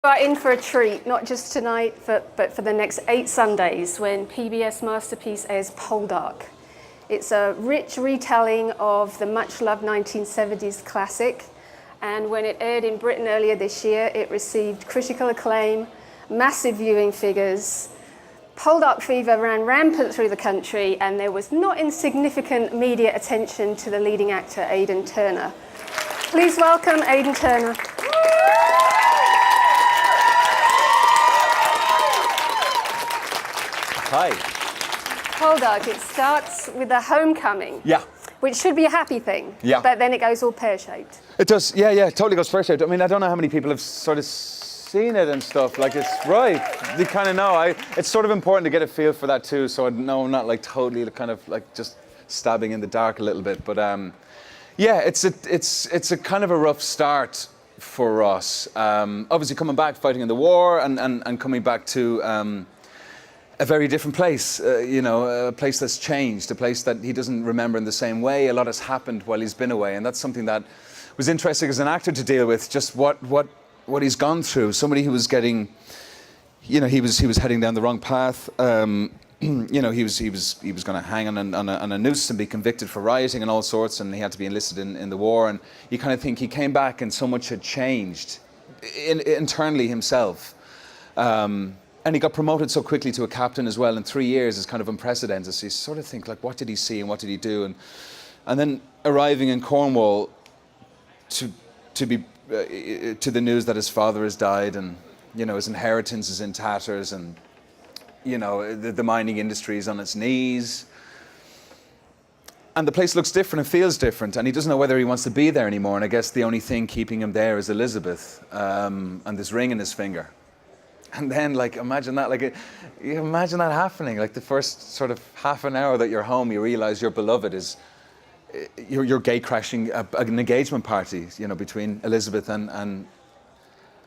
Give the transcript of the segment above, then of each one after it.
are in for a treat, not just tonight, but for the next 8 Sundays when PBS Masterpiece airs Poldark. It's a rich retelling of the much-loved 1970s classic, and when it aired in Britain earlier this year, it received critical acclaim, massive viewing figures. Poldark fever ran rampant through the country, and there was not insignificant media attention to the leading actor, Aidan Turner. Please welcome Aidan Turner. Hi. Poldark, it starts with a homecoming. Yeah. Which should be a happy thing. Yeah. But then it goes all pear-shaped. It does, yeah, it totally goes pear-shaped. I mean, I don't know how many people have sort of seen it and stuff. Like, it's right. You kind of know. It's sort of important to get a feel for that too, so I know I'm not like totally kind of like just stabbing in the dark a little bit. But yeah, it's a kind of a rough start for us. Obviously, coming back, fighting in the war, and coming back to a very different place, a place that's changed, a place that he doesn't remember in the same way. A lot has happened while he's been away, and that's something that was interesting as an actor to deal with. Just what he's gone through. Somebody who was getting, he was heading down the wrong path. He was going to hang on a noose and be convicted for rioting and all sorts, and he had to be enlisted in the war. And you kind of think he came back and so much had changed internally himself. And he got promoted so quickly to a captain as well in 3 years is kind of unprecedented. So you sort of think, like, what did he see and what did he do? And then arriving in Cornwall to the news that his father has died, and his inheritance is in tatters, and the mining industry is on its knees, and the place looks different and feels different, and he doesn't know whether he wants to be there anymore. And I guess the only thing keeping him there is Elizabeth, and this ring in his finger. And then, like, imagine that, imagine that happening. Like, the first sort of half an hour that you're home, you realize your beloved is, you're gay crashing an engagement party, between Elizabeth and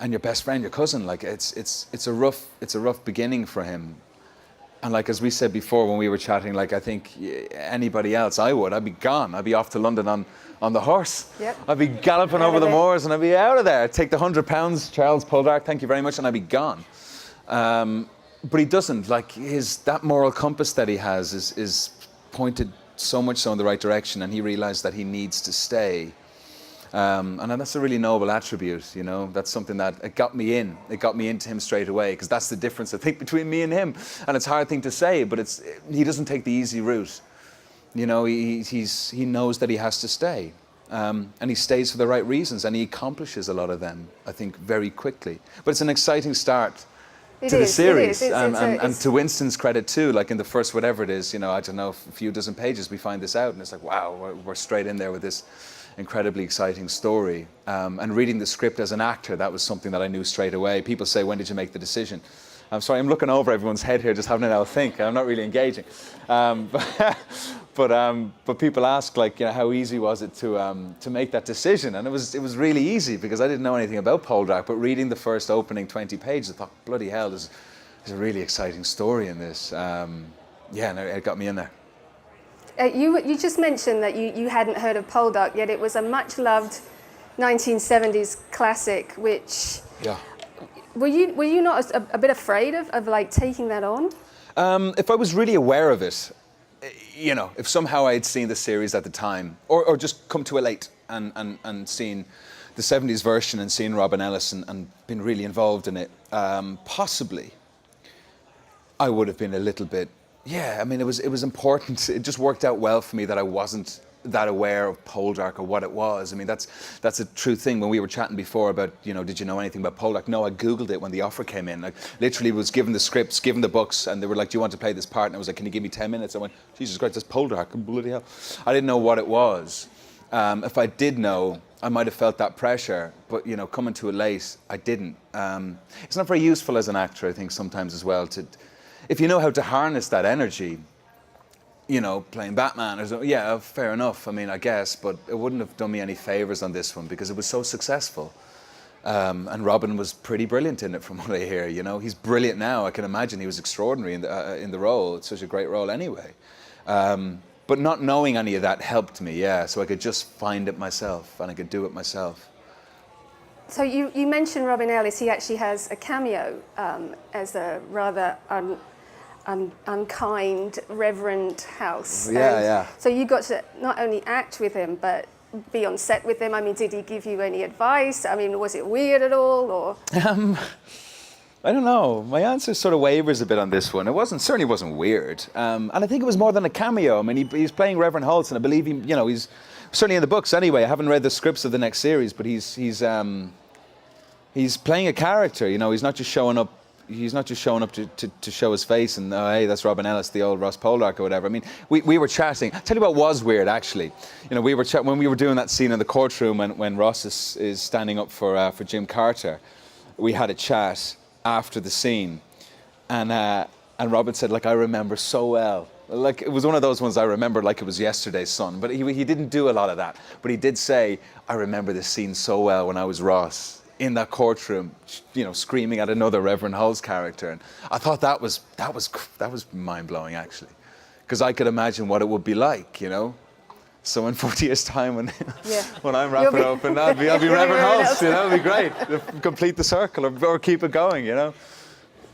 your best friend, your cousin. Like, it's a rough beginning for him. And like, as we said before when we were chatting, like, I think anybody else, I'd be gone. I'd be off to London on the horse. Yep. I'd be galloping over the moors, and I'd be out of there. I'd take the £100, Charles Poldark, thank you very much, and I'd be gone. But he doesn't. Like, that moral compass that he has is pointed so much so in the right direction, and he realized that he needs to stay. And that's a really noble attribute, That's something that it got me into him straight away, because that's the difference, I think, between me and him. And it's a hard thing to say, but he doesn't take the easy route. He knows that he has to stay, and he stays for the right reasons, and he accomplishes a lot of them, I think, very quickly. But it's an exciting start to the series, and to Winston's credit too. Like, in the first whatever it is, I don't know, a few dozen pages, we find this out, and it's like, wow, we're straight in there with this incredibly exciting story. And reading the script as an actor, that was something that I knew straight away. People say, when did you make the decision? I'm sorry, I'm looking over everyone's head here, just having an hour think. I'm not really engaging. But people ask, like, how easy was it to make that decision? And it was really easy, because I didn't know anything about Poldark. But reading the first opening 20 pages, I thought, bloody hell, there's a really exciting story in this. And it got me in there. You just mentioned that you hadn't heard of Poldark, yet it was a much-loved 1970s classic, which... Yeah. Were you not a bit afraid of like taking that on? If I was really aware of it, if somehow I had seen the series at the time, or just come to it late and seen the 70s version and seen Robin Ellis and been really involved in it, possibly I would have been a little bit, it was important. It just worked out well for me that I wasn't that aware of Poldark or what it was. I mean, that's a true thing. When we were chatting before about, did you know anything about Poldark? No, I Googled it when the offer came in. Like, literally was given the scripts, given the books, and they were like, do you want to play this part? And I was like, can you give me 10 minutes? I went, Jesus Christ, that's Poldark. Bloody hell. I didn't know what it was. If I did know, I might have felt that pressure, but, coming to it late, I didn't. It's not very useful as an actor, I think, sometimes as well, if you know how to harness that energy, playing Batman or something, yeah, fair enough, I guess, but it wouldn't have done me any favors on this one, because it was so successful. And Robin was pretty brilliant in it, from what I hear, He's brilliant now. I can imagine he was extraordinary in the role. It's such a great role anyway. But not knowing any of that helped me, so I could just find it myself, and I could do it myself. So you mentioned Robin Ellis. He actually has a cameo as a rather unkind Reverend House. Yeah. So you got to not only act with him, but be on set with him. I mean, did he give you any advice? I mean, was it weird at all, or? I don't know. My answer sort of wavers a bit on this one. It certainly wasn't weird, and I think it was more than a cameo. I mean, he's playing Reverend Holtz, and I believe he's certainly in the books anyway. I haven't read the scripts of the next series, but he's playing a character. You know, he's not just showing up. He's not just showing up to show his face and hey, that's Robin Ellis, the old Ross Poldark or whatever. I mean, we were chatting. I'll tell you what was weird actually. You know, we were when we were doing that scene in the courtroom when Ross is standing up for Jim Carter. We had a chat after the scene, and Robin said, like, I remember so well. Like, it was one of those ones I remember like it was yesterday's son. But he didn't do a lot of that. But he did say, I remember this scene so well when I was Ross in that courtroom, you know, screaming at another Reverend Hull's character. And I thought that was mind blowing actually, because I could imagine what it would be like, you know. So in 40 years' time, when I'm wrapping up, and I'll be Reverend Hulse, you know, it'd be great. Complete the circle or keep it going, you know.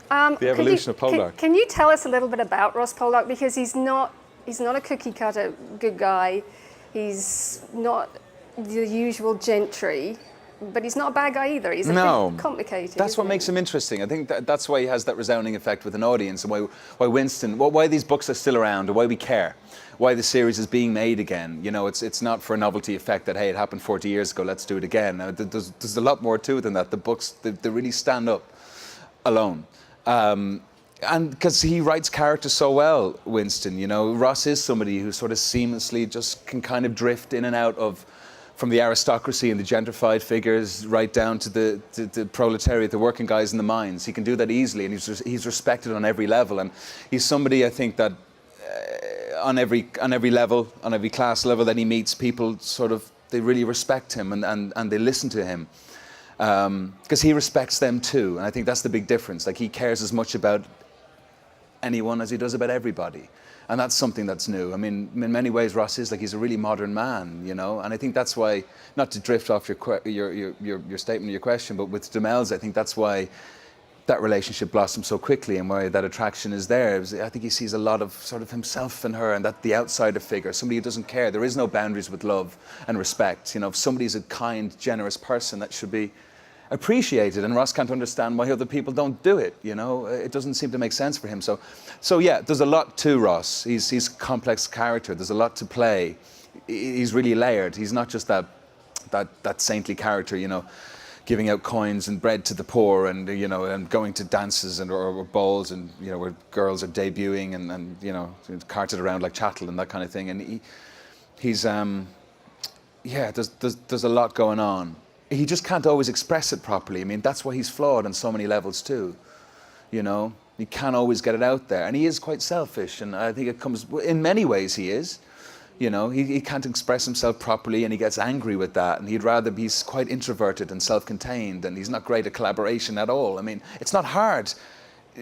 The evolution of Poldark. Can you tell us a little bit about Ross Poldark, because he's not a cookie cutter good guy. He's not the usual gentry, but he's not a bad guy either. He's a bit complicated. That's what makes him interesting. I think that's why he has that resounding effect with an audience, and why Winston, why these books are still around, and why we care. Why the series is being made again. You know, it's not for a novelty effect that, hey, it happened 40 years ago, let's do it again. There's a lot more to it than that. The books, they really stand up alone. And because he writes characters so well, Winston, you know, Ross is somebody who sort of seamlessly just can kind of drift in and out of, from the aristocracy and the gentrified figures right down to the proletariat, the working guys in the mines. He can do that easily, and he's respected on every level. And he's somebody, I think, that on every level, on every class level that he meets, people sort of, they really respect him and they listen to him. Because he respects them too, and I think that's the big difference. Like, he cares as much about anyone as he does about everybody, and that's something that's new. I mean, in many ways, Ross is like, he's a really modern man, you know. And I think that's why, not to drift off your statement, your question, but with Demelza, I think that's why that relationship blossomed so quickly, and why that attraction is there. I think he sees a lot of sort of himself in her, and that the outsider figure, somebody who doesn't care. There is no boundaries with love and respect. You know, if somebody's a kind, generous person, that should be appreciated, and Ross can't understand why other people don't do it. You know, it doesn't seem to make sense for him. So yeah, there's a lot to Ross. He's a complex character. There's a lot to play. He's really layered. He's not just that saintly character, you know, giving out coins and bread to the poor, and you know, and going to dances or balls, and you know, where girls are debuting and you know, carted around like chattel and that kind of thing. And he's yeah, there's a lot going on. He just can't always express it properly. I mean, that's why he's flawed on so many levels too. You know, he can't always get it out there, and he is quite selfish. And I think it comes in many ways. He is. You know, he can't express himself properly, and he gets angry with that, and he's quite introverted and self-contained, and he's not great at collaboration at all. I mean, it's not hard.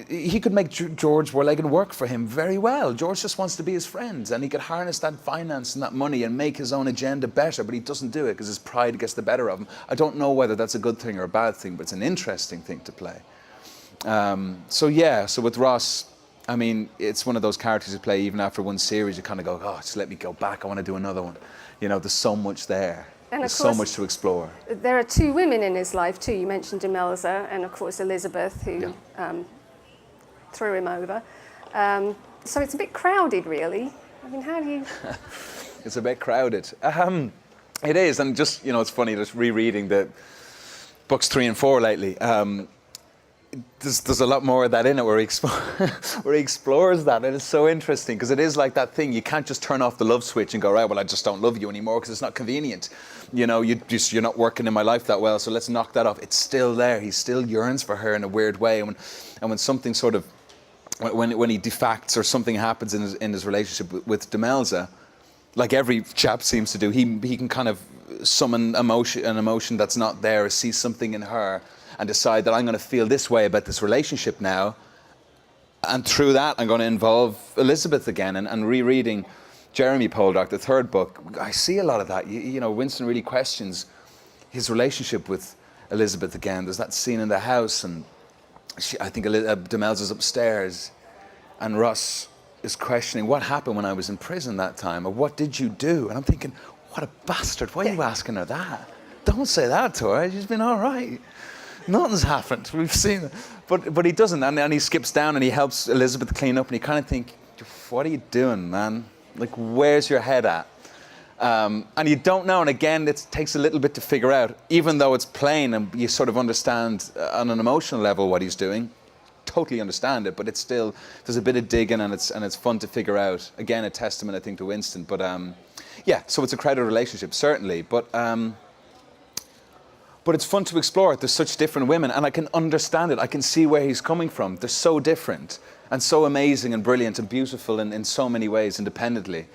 He could make George Warlegan work for him very well. George just wants to be his friend, and he could harness that finance and that money and make his own agenda better, but he doesn't do it because his pride gets the better of him. I don't know whether that's a good thing or a bad thing, but it's an interesting thing to play. So with Ross, I mean, it's one of those characters you play even after one series, you kind of go, oh, just let me go back, I want to do another one. You know, there's so much there. And there's so much to explore. There are two women in his life too. You mentioned Demelza, and of course Elizabeth, who threw him over. So it's a bit crowded, really. I mean, how do you... It's a bit crowded. It is, and just, you know, it's funny, just rereading the books 3 and 4 lately. There's a lot more of that in it where he explores that, and it's so interesting because it is like that thing. You can't just turn off the love switch and go, right, well, I just don't love you anymore because it's not convenient. You know, you're not working in my life that well, so let's knock that off. It's still there. He still yearns for her in a weird way, and when something sort of, when he defects or something happens in his relationship with Demelza, like every chap seems to do, he can kind of summon an emotion that's not there, or see something in her, and decide that I'm going to feel this way about this relationship now, and through that I'm going to involve Elizabeth again. And rereading Jeremy Poldark, the third book, I see a lot of that. You know, Winston really questions his relationship with Elizabeth again. There's that scene in the house, and I think Demelza is upstairs, and Ross is questioning what happened when I was in prison that time, or what did you do? And I'm thinking, what a bastard! Why are you asking her that? Don't say that to her. She's been all right. Nothing's happened. We've seen it. But he doesn't, and he skips down and he helps Elizabeth clean up, and you kind of think, what are you doing, man? Like, where's your head at? And you don't know, and again, it takes a little bit to figure out, even though it's plain and you sort of understand on an emotional level what he's doing. Totally understand it, but it's still, there's a bit of digging, and it's fun to figure out. Again, a testament, I think, to Winston. But yeah, so it's a crowded relationship, certainly. But it's fun to explore it. There's such different women, and I can understand it. I can see where he's coming from. They're so different, and so amazing and brilliant and beautiful in so many ways independently.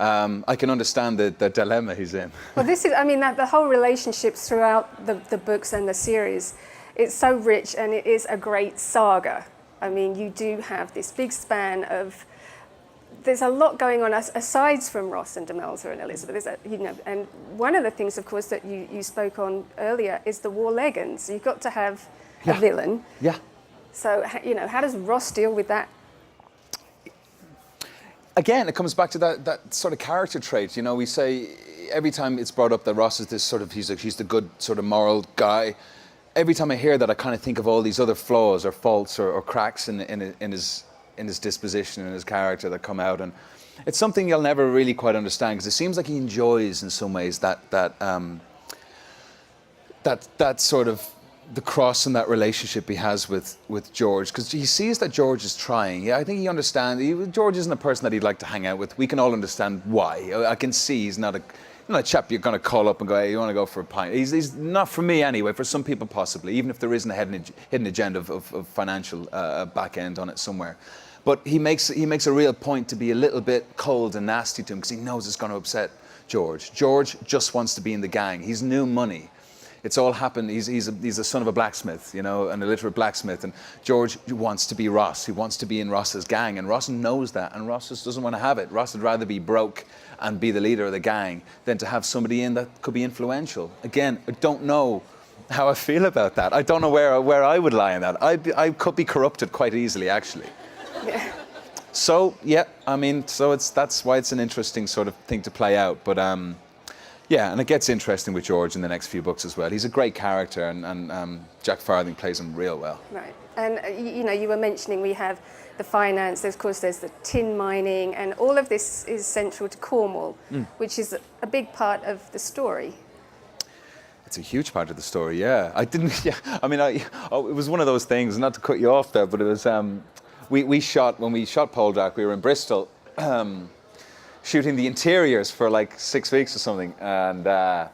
I can understand the dilemma he's in. Well, this is, I mean, the whole relationships throughout the books and the series, it's so rich, and it is a great saga. I mean, you do have this big span of, there's a lot going on aside from Ross and Demelza and Elizabeth. And one of the things, of course, that you spoke on earlier is the Warleggans. You've got to have a villain. Yeah. So, how does Ross deal with that? Again, it comes back to that sort of character trait. We say every time it's brought up that Ross is this sort of, he's the good sort of moral guy. Every time I hear that, I kind of think of all these other flaws or faults or cracks in his disposition and his character that come out, and it's something you'll never really quite understand, because it seems like he enjoys in some ways that sort of the cross and that relationship he has with George, because he sees that George is trying. Yeah, I think he understands. George isn't a person that he'd like to hang out with. We can all understand why. I can see he's not a chap you're going to call up and go, hey, you want to go for a pint? He's not for me anyway. For some people, possibly, even if there isn't a hidden agenda of financial back end on it somewhere. But he makes a real point to be a little bit cold and nasty to him, because he knows it's going to upset George. George just wants to be in the gang. He's new money. It's all happened. He's the son of a blacksmith, an illiterate blacksmith, and George wants to be Ross. He wants to be in Ross's gang, and Ross knows that, and Ross just doesn't want to have it. Ross would rather be broke and be the leader of the gang than to have somebody in that could be influential. Again, I don't know how I feel about that. I don't know where I would lie in that. I could be corrupted quite easily, actually. Yeah. So yeah, I mean, that's why it's an interesting sort of thing to play out. But yeah, and it gets interesting with George in the next few books as well. He's a great character, and Jack Farthing plays him real well. Right, and you were mentioning we have the finance. Of course, there's the tin mining, and all of this is central to Cornwall, which is a big part of the story. It's a huge part of the story. Yeah, it was one of those things. Not to cut you off there, but it was when we shot Poldark. We were in Bristol. Shooting the interiors for like 6 weeks or something, and I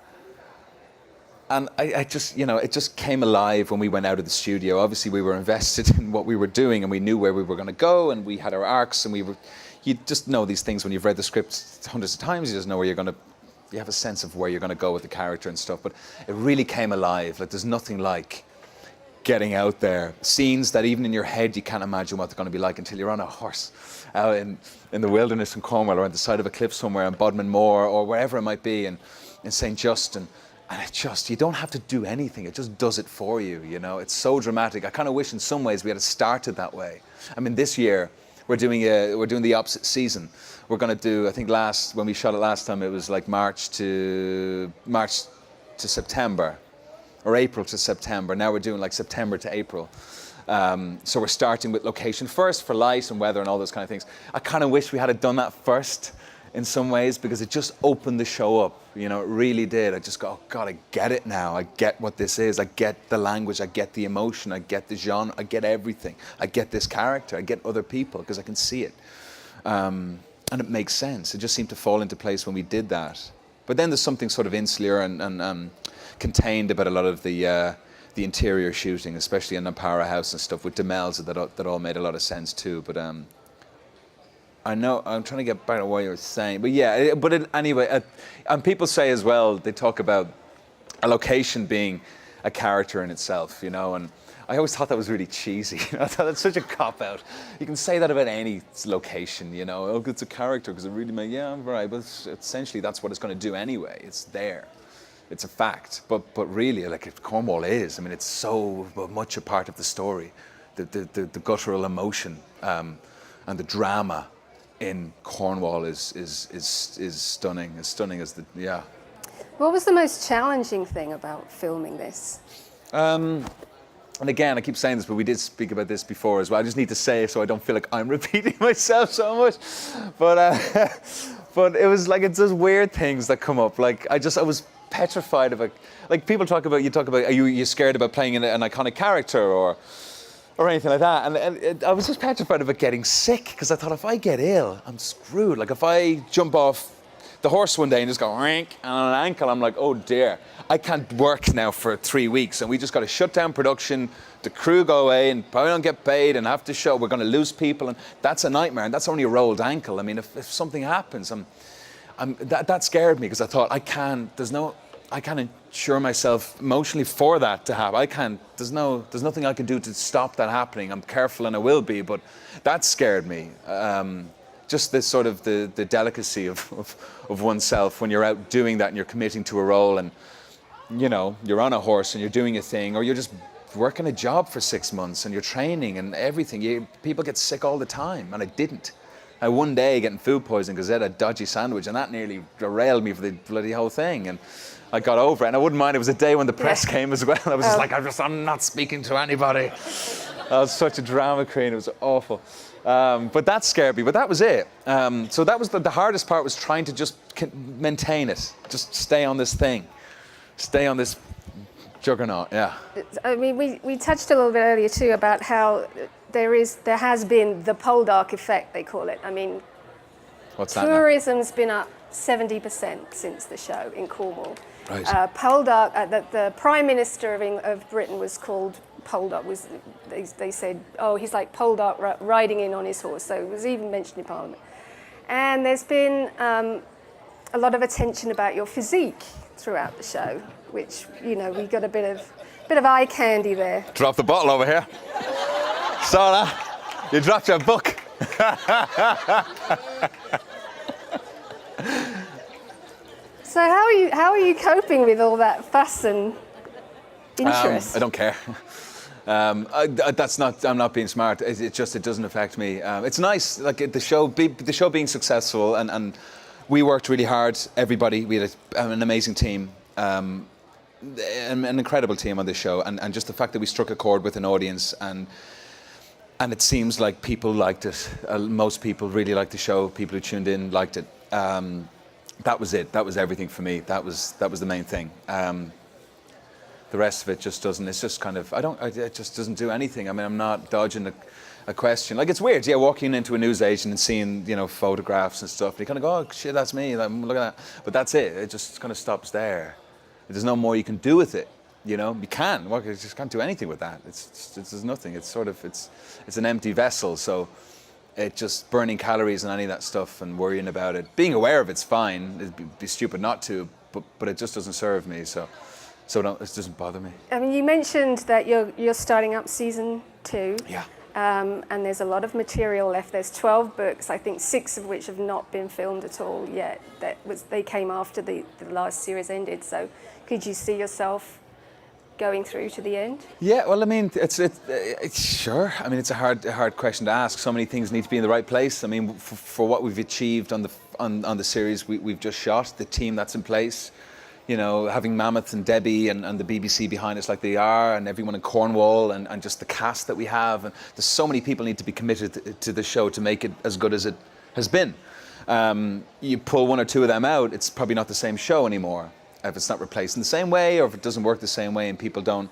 just, it just came alive when we went out of the studio. Obviously, we were invested in what we were doing, and we knew where we were going to go, and we had our arcs, and you just know these things when you've read the script hundreds of times. You just know you have a sense of where you're going to go with the character and stuff. But it really came alive. Like, there's nothing like getting out there, scenes that even in your head you can't imagine what they're going to be like until you're on a horse out in the wilderness in Cornwall, or on the side of a cliff somewhere in Bodmin Moor, or wherever it might be, and in St. Justin. And it just, you don't have to do anything, it just does it for you, It's so dramatic. I kind of wish in some ways we had started that way. I mean, this year we're doing the opposite season. We're going to do, I think when we shot it last time, it was like March to September, or April to September. Now we're doing like September to April. So we're starting with location first for light and weather and all those kind of things. I kind of wish we had done that first in some ways, because it just opened the show up. It really did. I just go, oh God, I get it now. I get what this is. I get the language. I get the emotion. I get the genre. I get everything. I get this character. I get other people, because I can see it. And it makes sense. It just seemed to fall into place when we did that. But then there's something sort of insular and contained about a lot of the interior shooting, especially in the Power House and stuff with Demelza, that all made a lot of sense too. But I know I'm trying to get back to what you were saying, but yeah. Anyway, and people say as well, they talk about a location being a character in itself, and I always thought that was really cheesy. I thought that's such a cop out. You can say that about any location, Oh, it's a character because it really I'm right, but essentially that's what it's going to do anyway. It's there. it's a fact. But really, like Cornwall is. I mean, it's so much a part of the story, the guttural emotion and the drama in Cornwall is stunning. As stunning as What was the most challenging thing about filming this? And again, I keep saying this, but we did speak about this before as well. I just need to say it so I don't feel like I'm repeating myself so much. But it was like, it's those weird things that come up. Like I was petrified of like people talk about, are you scared about playing an iconic character or anything like that? And I was just petrified of it getting sick, because I thought, if I get ill, I'm screwed. Like if I jump off the horse one day and just go rank on an ankle, I'm like, oh dear, I can't work now for 3 weeks, and we just got to shut down production, the crew go away and probably don't get paid and have to show, we're going to lose people, and that's a nightmare, and that's only a rolled ankle. I mean, if something happens, that scared me, because I thought, I can't insure myself emotionally for that to happen. There's nothing I can do to stop that happening. I'm careful and I will be, but that scared me. Just this sort of the delicacy of oneself when you're out doing that and you're committing to a role, and you're on a horse and you're doing a thing, or you're just working a job for 6 months and you're training and everything. People get sick all the time, and I didn't. I one day getting food poisoning because I had a dodgy sandwich, and that nearly derailed me for the bloody whole thing. And I got over it, and I wouldn't mind. It was a day when the press came as well. I was just like, I'm not speaking to anybody. I was such a drama queen. It was awful. But that scared me, but that was it. So that was the hardest part, was trying to just maintain it, just stay on this thing, stay on this juggernaut, yeah. I mean, we touched a little bit earlier too about how there has been the Poldark effect, they call it. I mean, what's that? Tourism's been up 70% since the show in Cornwall. Right. Poldark, the Prime Minister of Britain was called Poldark. They said, oh, he's like Poldark riding in on his horse. So it was even mentioned in Parliament. And there's been a lot of attention about your physique throughout the show, which, we got a bit of eye candy there. Drop the bottle over here. Sarah, you dropped your book. So how are you coping with all that fuss and interest? I don't care. I'm not being smart. It doesn't affect me. It's nice, like the show being successful, and we worked really hard. Everybody, we had an amazing team, an incredible team on this show, and just the fact that we struck a chord with an audience, and it seems like people liked it. Most people really liked the show. People who tuned in liked it. That was it. That was everything for me. That was the main thing. The rest of it just doesn't. It's just kind of. It just doesn't do anything. I mean, I'm not dodging a question. Like, it's weird, walking into a newsagent and seeing photographs and stuff. And you kind of go, oh shit, that's me. Like, look at that. But that's it. It just kind of stops there. There's no more you can do with it. You can. Well, you just can't do anything with that. There's nothing. It's sort of it's an empty vessel. So. It just burning calories and any of that stuff and worrying about it. Being aware of it's fine. It'd be stupid not to, but it just doesn't serve me. So it doesn't bother me. I mean, you mentioned that you're starting up season 2. Yeah. And there's a lot of material left. There's 12 books, I think 6 of which have not been filmed at all yet. They came after the last series ended. So could you see yourself going through to the end? Yeah, well, I mean, it's sure. I mean, it's a hard question to ask. So many things need to be in the right place. I mean, for what we've achieved on the series we've just shot, the team that's in place, having Mammoth and Debbie and the BBC behind us like they are, and everyone in Cornwall, and just the cast that we have, and there's so many people need to be committed to the show to make it as good as it has been. You pull one or two of them out, it's probably not the same show anymore. If it's not replaced in the same way, or if it doesn't work the same way, and people don't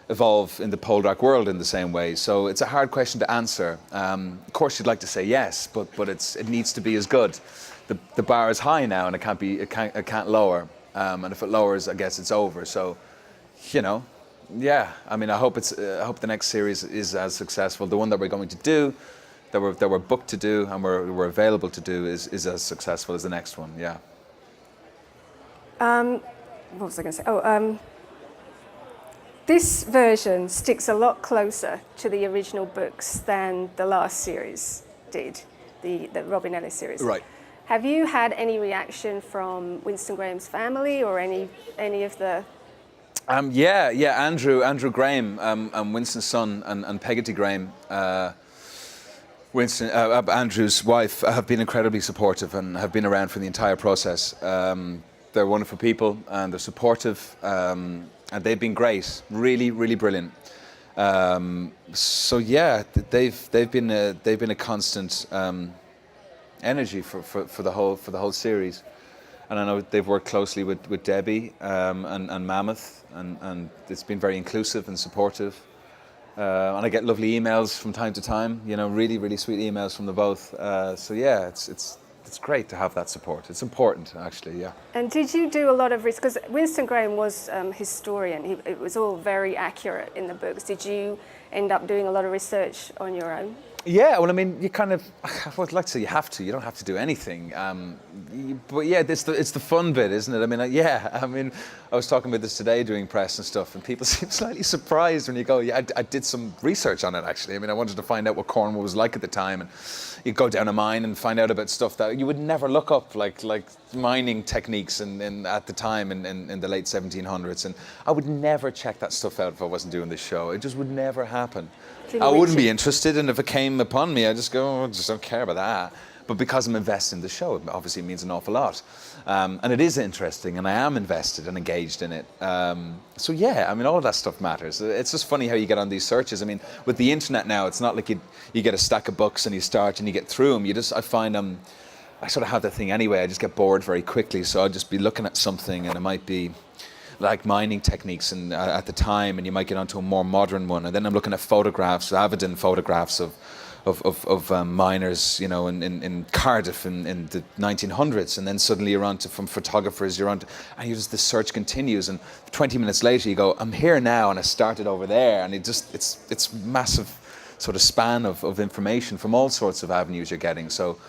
evolve in the Poldark world in the same way. So it's a hard question to answer. Of course, you'd like to say yes, but it needs to be as good. The bar is high now, and it can't lower. And if it lowers, I guess it's over. So, yeah. I mean, I hope the next series is as successful. The one that we're going to do, that we're booked to do, and we're available to do, is as successful as the next one. Yeah. What was I going to say? This version sticks a lot closer to the original books than the last series did, the Robin Ellis series. Right. Have you had any reaction from Winston Graham's family or any of the? Andrew Graham, Winston's son, and Peggotty Graham, Andrew's wife, have been incredibly supportive and have been around for the entire process. They're wonderful people and they're supportive, and they've been great, really, really brilliant. They've been a constant energy for the whole series. And I know they've worked closely with Debbie and Mammoth, and it's been very inclusive and supportive. And I get lovely emails from time to time, really, really sweet emails from the both. It's great to have that support. It's important, actually, yeah. And did you do a lot of research? Because Winston Graham was a historian. It was all very accurate in the books. Did you end up doing a lot of research on your own? Yeah, well, I mean, you kind of, I'd like to say you have to. You don't have to do anything. But yeah, it's the fun bit, isn't it? I mean, I was talking about this today doing press and stuff, and people seem slightly surprised when you go, yeah, I did some research on it, actually. I mean, I wanted to find out what Cornwall was like at the time, and you go down a mine and find out about stuff that you would never look up, like mining techniques at the time in the late 1700s. And I would never check that stuff out if I wasn't doing this show. It just would never happen. I wouldn't be interested, and if it came upon me, I just go, I just don't care about that. But because I'm invested in the show, it obviously means an awful lot. And it is interesting, and I am invested and engaged in it. All of that stuff matters. It's just funny how you get on these searches. I mean, with the internet now, it's not like you get a stack of books and you start and you get through them. I find I sort of have that thing anyway. I just get bored very quickly, so I'll just be looking at something, and it might be like mining techniques at the time, and you might get onto a more modern one, and then I'm looking at photographs, Avedon photographs of miners, in Cardiff in the 1900s, and then suddenly you're on to, from photographers, and the search continues, and 20 minutes later you go, I'm here now, and I started over there, and it's massive sort of span of information from all sorts of avenues you're getting. So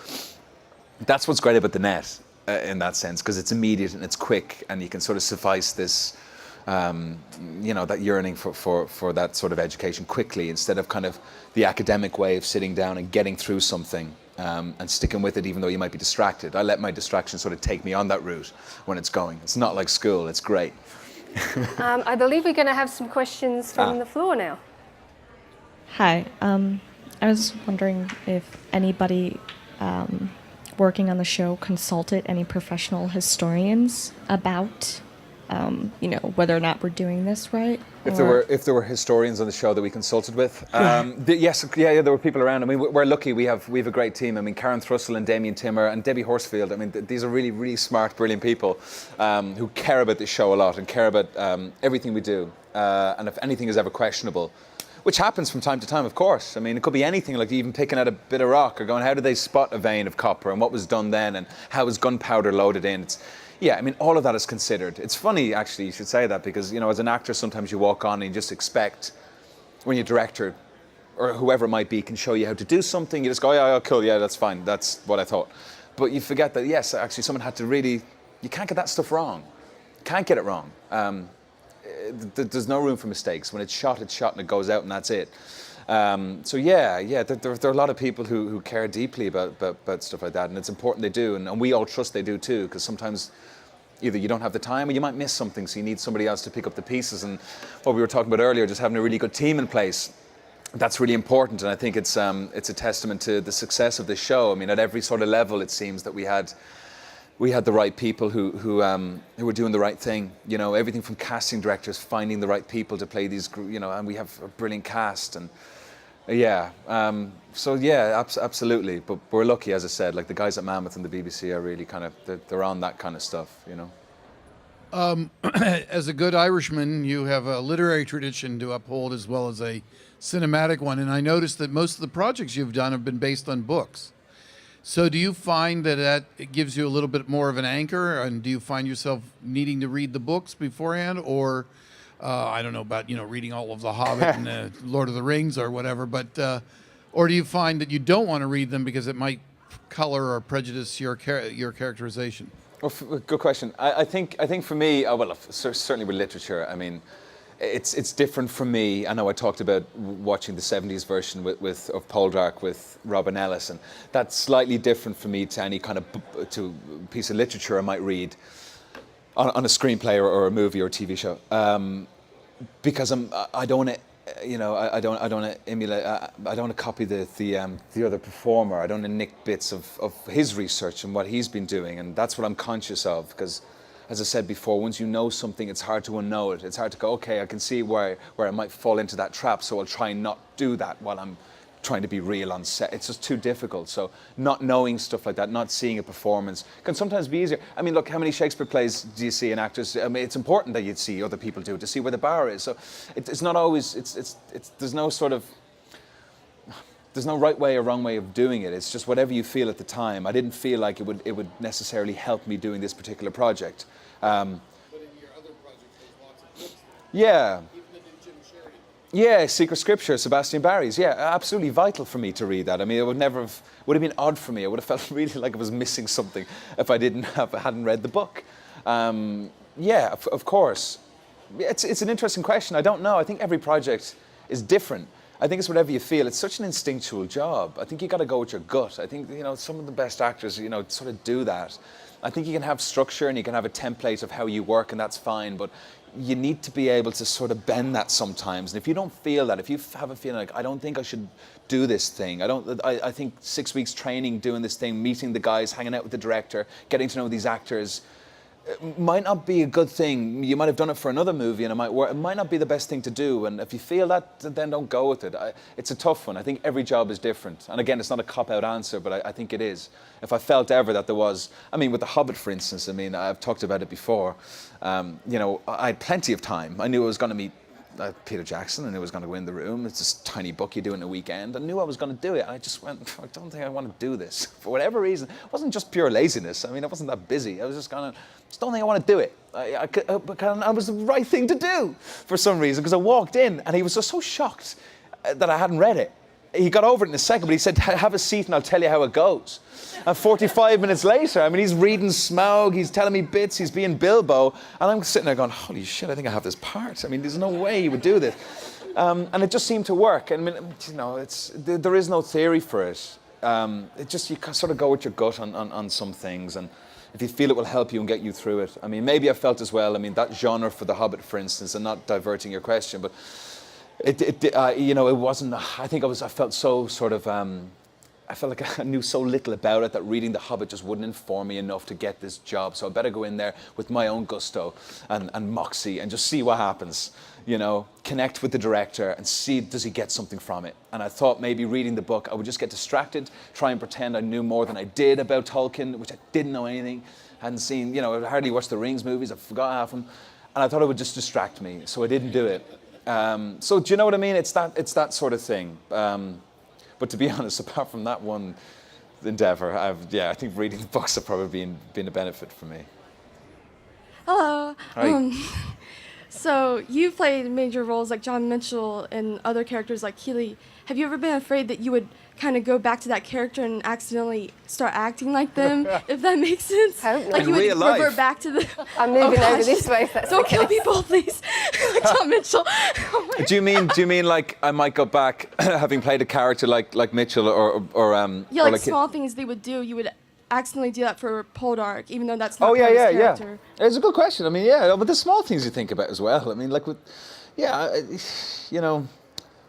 that's what's great about the net. In that sense, because it's immediate and it's quick, and you can sort of suffice this, that yearning for that sort of education quickly, instead of kind of the academic way of sitting down and getting through something and sticking with it, even though you might be distracted. I let my distraction sort of take me on that route when it's going. It's not like school. It's great. I believe we're going to have some questions from the floor now. Hi. I was wondering if anybody working on the show consulted any professional historians about, whether or not we're doing this right? If there were historians on the show that we consulted with, there were people around. I mean, we're lucky. We have a great team. I mean, Karen Thrussell and Damien Timmer and Debbie Horsfield. I mean, these are really, really smart, brilliant people who care about this show a lot and care about everything we do. And if anything is ever questionable, which happens from time to time, of course. I mean, it could be anything, like even picking out a bit of rock or going, how did they spot a vein of copper and what was done then and how was gunpowder loaded in? All of that is considered. It's funny, actually, you should say that, because, as an actor, sometimes you walk on and you just expect, when your director or whoever it might be can show you how to do something, you just go, yeah, cool, yeah, that's fine, that's what I thought. But you forget that, yes, actually, someone had to really, you can't get that stuff wrong. You can't get it wrong. There's no room for mistakes. When it's shot and it goes out and that's it. There are a lot of people who care deeply about stuff like that, and it's important they do, and we all trust they do too, because sometimes either you don't have the time or you might miss something, so you need somebody else to pick up the pieces. And what we were talking about earlier, just having a really good team in place, that's really important, and I think it's a testament to the success of this show. I mean, at every sort of level, it seems that we had the right people who were doing the right thing. Everything from casting directors, finding the right people to play these, and we have a brilliant cast. And absolutely. But we're lucky, as I said, like the guys at Mammoth and the BBC are really kind of, they're on that kind of stuff, As a good Irishman, you have a literary tradition to uphold as well as a cinematic one. And I noticed that most of the projects you've done have been based on books. So do you find that it gives you a little bit more of an anchor, and do you find yourself needing to read the books beforehand, or I don't know about reading all of The Hobbit and Lord of the Rings or whatever, but or do you find that you don't want to read them because it might color or prejudice your characterization? Well, good question. I think for me, certainly with literature, I mean, it's different for me. I know I talked about watching the 70s version of Poldark with Robin Ellis, and that's slightly different for me to any kind of to piece of literature I might read on a screenplay or a movie or a TV show, because I don't want to. I don't want to emulate. I don't want to copy the other performer. I don't want to nick bits of his research and what he's been doing, and that's what I'm conscious of. Because, as I said before, once you know something, it's hard to unknow it. It's hard to go, okay, I can see where I might fall into that trap, so I'll try and not do that while I'm trying to be real on set. It's just too difficult. So not knowing stuff like that, not seeing a performance can sometimes be easier. I mean, look, how many Shakespeare plays do you see in actors? I mean, it's important that you see other people do it, to see where the bar is. So it's not always, there's no sort of, there's no right way or wrong way of doing it. It's just whatever you feel at the time. I didn't feel like it would necessarily help me doing this particular project. But in your other projects, there's lots of books. Yeah. Even the new Jim Sheridan. Yeah, Secret Scripture, Sebastian Barry's. Yeah, absolutely vital for me to read that. I mean, it would have been odd for me. I would have felt really like I was missing something if I hadn't read the book. Yeah, of course. It's an interesting question. I don't know. I think every project is different. I think it's whatever you feel. It's such an instinctual job. I think you got to go with your gut. I think, some of the best actors, sort of do that. I think you can have structure and you can have a template of how you work, and that's fine, but you need to be able to sort of bend that sometimes. And if you don't feel that, if you have a feeling like, I don't think I should do this thing, I think 6 weeks training, doing this thing, meeting the guys, hanging out with the director, getting to know these actors, might not be a good thing. You might have done it for another movie and it might work. It might not be the best thing to do. And if you feel that, then don't go with it. It's a tough one. I think every job is different. And again, it's not a cop-out answer, but I think it is. If I felt ever that there was, with The Hobbit, for instance, I've talked about it before. I had plenty of time. I knew I was going to meet Peter Jackson. I knew I was going to win the room. It's this tiny book you do in a weekend. I knew I was going to do it. I just went, I don't think I want to do this. For whatever reason. It wasn't just pure laziness. I wasn't that busy. I was just don't think I want to do it. But it was the right thing to do for some reason, because I walked in and he was just so shocked that I hadn't read it. He got over it in a second, but he said, have a seat and I'll tell you how it goes. And 45 minutes later, he's reading Smaug, he's telling me bits, he's being Bilbo, and I'm sitting there going, holy shit, I think I have this part. There's no way he would do this. And it just seemed to work. There is no theory for it. You sort of go with your gut on some things, and if you feel it will help you and get you through it. Maybe I felt as well, that genre for The Hobbit, for instance, and not diverting your question, but it wasn't, I felt so sort of, I felt like I knew so little about it that reading The Hobbit just wouldn't inform me enough to get this job. So I better go in there with my own gusto and moxie and just see what happens. Connect with the director and see, does he get something from it? And I thought maybe reading the book, I would just get distracted, try and pretend I knew more than I did about Tolkien, which I didn't know anything. Hadn't seen, I hardly watched the Rings movies, I forgot half of them. And I thought it would just distract me, so I didn't do it. So do you know what I mean? It's that sort of thing. But to be honest, apart from that one endeavor, I think reading the books have probably been a benefit for me. Hello. Hi. So you've played major roles like John Mitchell and other characters like Keeley. Have you ever been afraid that you would kind of go back to that character and accidentally start acting like them, if that makes sense? Totally. Like you In would real life. revert back to the... I'm moving over gosh. this way. If that's Don't okay. kill people, please. Like John Mitchell. Oh my Do you mean like I might go back having played a character like Mitchell or Yeah, or like small things they would do, you would accidentally do that for Poldark, even though that's not Oh yeah, part of yeah, his yeah. character. It's a good question. But the small things you think about as well.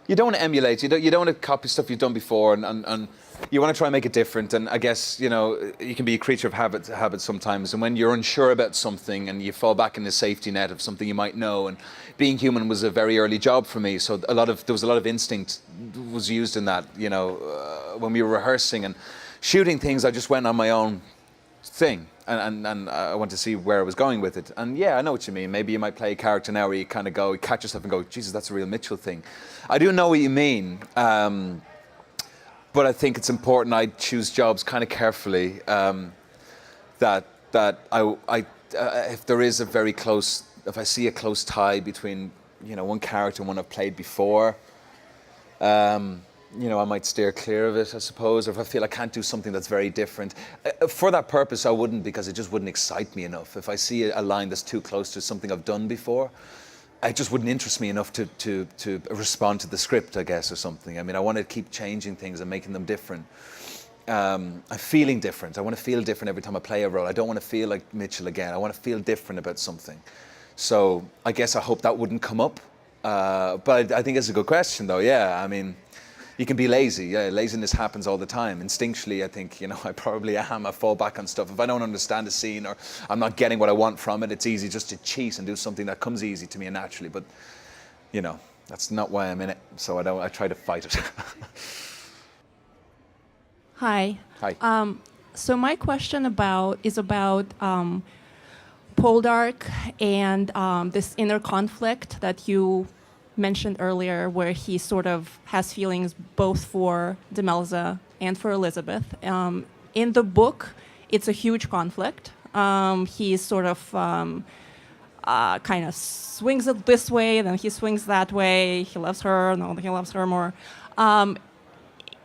You don't want to emulate. You don't want to copy stuff you've done before, and you want to try and make it different. And I guess you can be a creature of habit sometimes. And when you're unsure about something, and you fall back in the safety net of something you might know. And being human was a very early job for me, so there was a lot of instinct was used in that. When we were rehearsing and shooting things, I just went on my own thing, and I want to see where I was going with it. And yeah, I know what you mean. Maybe you might play a character now where you kind of you catch yourself and go, Jesus, that's a real Mitchell thing. I do know what you mean, but I think it's important I choose jobs kind of carefully. That I if there is if I see a close tie between one character and one I've played before. I might steer clear of it, I suppose, or if I feel I can't do something that's very different. For that purpose, I wouldn't, because it just wouldn't excite me enough. If I see a line that's too close to something I've done before, it just wouldn't interest me enough to respond to the script, I guess, or something. I mean, I want to keep changing things and making them different. I'm feeling different. I want to feel different every time I play a role. I don't want to feel like Mitchell again. I want to feel different about something. So I guess I hope that wouldn't come up. But I think it's a good question, though. Yeah, I mean, you can be lazy. Yeah, laziness happens all the time. Instinctually, I think, I probably am. I fall back on stuff. If I don't understand a scene or I'm not getting what I want from it, it's easy just to cheat and do something that comes easy to me and naturally. But, that's not why I'm in it. So I try to fight it. Hi. Hi. So my question is about Poldark and this inner conflict that you mentioned earlier, where he sort of has feelings both for Demelza and for Elizabeth. In the book, it's a huge conflict. He sort of kind of swings it this way, then he swings that way. He loves her, no, he loves her more.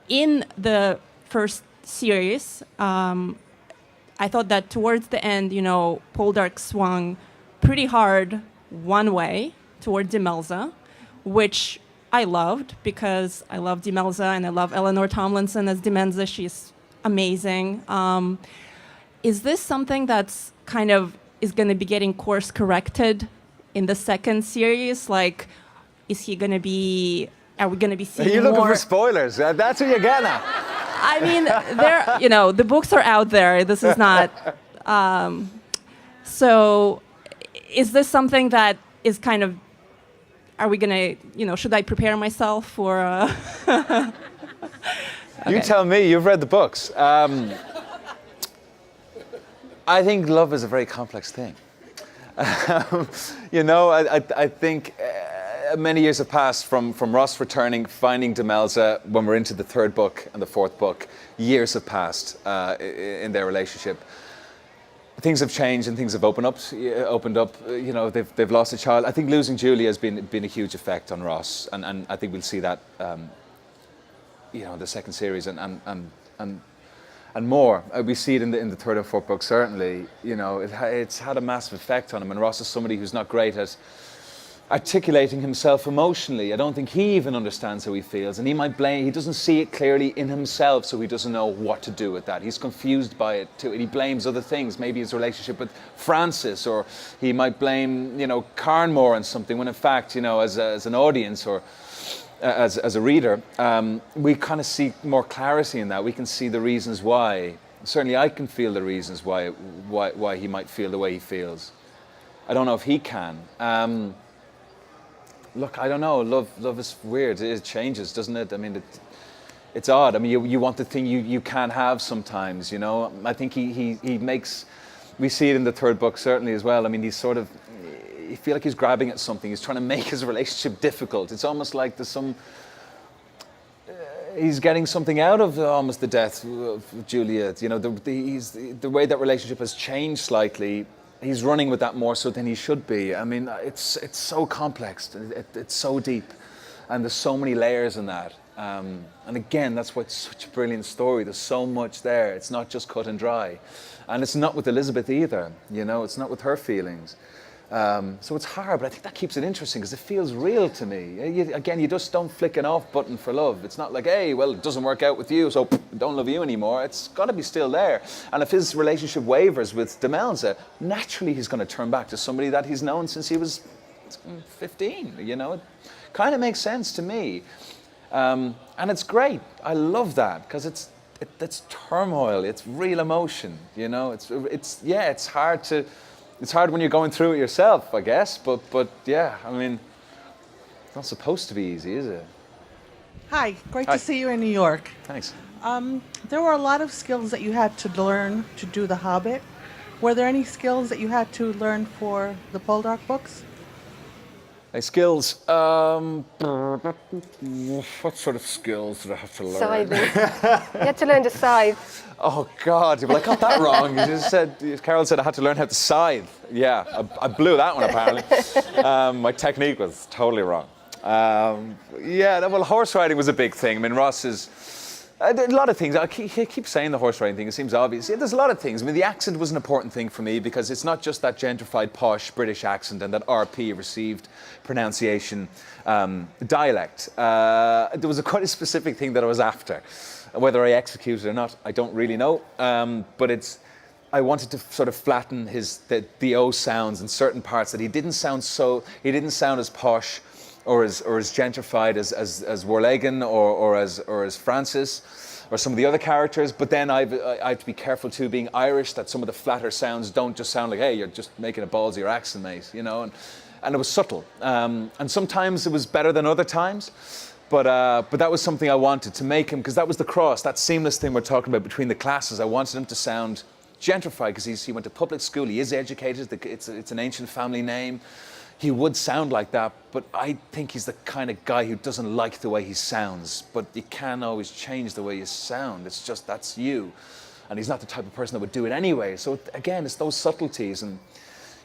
In the first series, I thought that towards the end, Poldark swung pretty hard one way toward Demelza, which I loved because I love Demelza and I love Eleanor Tomlinson as Demelza. She's amazing. Is this something that's kind of is going to be getting course corrected in the second series? Like, are we going to be seeing more? Are you looking for spoilers? That's what you're getting at. I mean, the books are out there. This is not. So, is this something that is kind of? Are we gonna? Should I prepare myself for? Okay. You tell me. You've read the books. I think love is a very complex thing. I think. Many years have passed from Ross returning, finding Demelza when we're into the third book and the fourth book. Years have passed in their relationship. Things have changed and things have opened up. They've lost a child. I think losing Julia has been a huge effect on Ross, and I think we'll see that, the second series and more. We see it in the third and fourth book certainly. It's had a massive effect on him, and Ross is somebody who's not great at articulating himself emotionally. I don't think he even understands how he feels, and he doesn't see it clearly in himself, so he doesn't know what to do with that. He's confused by it too, and he blames other things, maybe his relationship with Francis, or he might blame, Carnmore on something, when in fact, as an audience or as a reader, we kind of see more clarity in that. We can see the reasons why. Certainly I can feel the reasons why he might feel the way he feels. I don't know if he can. Look, I don't know. Love is weird. It changes, doesn't it? I mean, it's odd. I mean, you want the thing you can't have sometimes, I think he makes... We see it in the third book certainly as well. I mean, you feel like he's grabbing at something. He's trying to make his relationship difficult. It's almost like there's some... he's getting something out of almost the death of Julia. The way that relationship has changed slightly. He's running with that more so than he should be. I mean, it's so complex. It's so deep, and there's so many layers in that. And again, that's why it's such a brilliant story. There's so much there. It's not just cut and dry, and it's not with Elizabeth either. It's not with her feelings. So it's hard, but I think that keeps it interesting because it feels real to me. You just don't flick an off button for love. It's not like, hey, well, it doesn't work out with you, so I don't love you anymore. It's got to be still there. And if his relationship wavers with Demelza, naturally he's going to turn back to somebody that he's known since he was 15. It kind of makes sense to me. And it's great. I love that because it's turmoil. It's real emotion. It's hard to... It's hard when you're going through it yourself, I guess, but yeah, I mean, it's not supposed to be easy, is it? Hi, great Hi. to see you in New York. Thanks. There were a lot of skills that you had to learn to do The Hobbit. Were there any skills that you had to learn for the Poldark books? Skills. What sort of skills did I have to learn? Scything. You had to learn to scythe. Oh God! Well, I got that wrong. You just said Carol said I had to learn how to scythe. Yeah, I blew that one apparently. My technique was totally wrong. Well, horse riding was a big thing. I mean, Ross is A lot of things. I keep saying the horse riding thing. It seems obvious. Yeah, there's a lot of things. I mean, the accent was an important thing for me because it's not just that gentrified, posh British accent and that RP, received pronunciation dialect. There was quite a specific thing that I was after. Whether I executed it or not, I don't really know. But I wanted to sort of flatten the O sounds in certain parts that he didn't sound as posh or as gentrified as Warlegan or as Francis or some of the other characters. But then I have to be careful too, being Irish, that some of the flatter sounds don't just sound like, hey, you're just making a ballsy accent, mate, you know. And it was subtle. And sometimes it was better than other times. But that was something I wanted to make him, because that was the cross, that seamless thing we're talking about between the classes. I wanted him to sound gentrified because he went to public school, he is educated, it's an ancient family name. He would sound like that, but I think he's the kind of guy who doesn't like the way he sounds. But you can't always change the way you sound. It's just, that's you. And he's not the type of person that would do it anyway. So again, it's those subtleties. And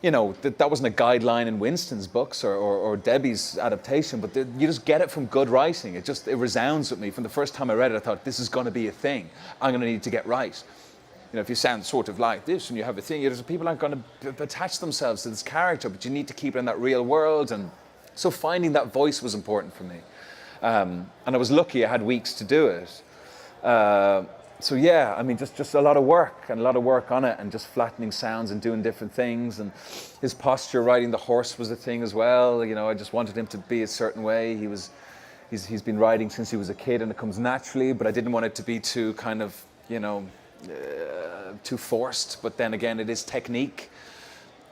you know, that wasn't a guideline in Winston's books or Debbie's adaptation, but you just get it from good writing. It resounds with me. From the first time I read it, I thought, this is going to be a thing I'm going to need to get right. You know, if you sound sort of like this and you have a thing, people aren't going to attach themselves to this character, but you need to keep it in that real world. And so finding that voice was important for me. And I was lucky I had weeks to do it. So yeah, I mean, just a lot of work on it, and just flattening sounds and doing different things. And his posture, riding the horse, was a thing as well. You know, I just wanted him to be a certain way. He's been riding since he was a kid, and it comes naturally, but I didn't want it to be too kind of, you know, too forced. But then again, it is technique.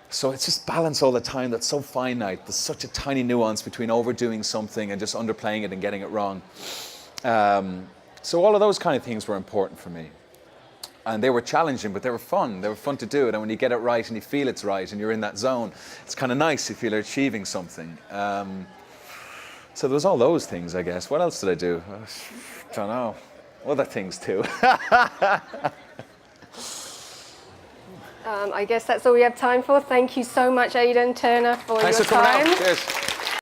So it's just balance all the time that's so finite. There's such a tiny nuance between overdoing something and just underplaying it and getting it wrong. So all of those kind of things were important for me. And they were challenging, but they were fun. They were fun to do it. And when you get it right and you feel it's right and you're in that zone, it's kind of nice. You feel you're achieving something. So there was all those things, I guess. What else did I do? I don't know. Other things too. I guess that's all we have time for. Thank you so much, Aidan Turner, for Thanks your for coming time. out. Cheers.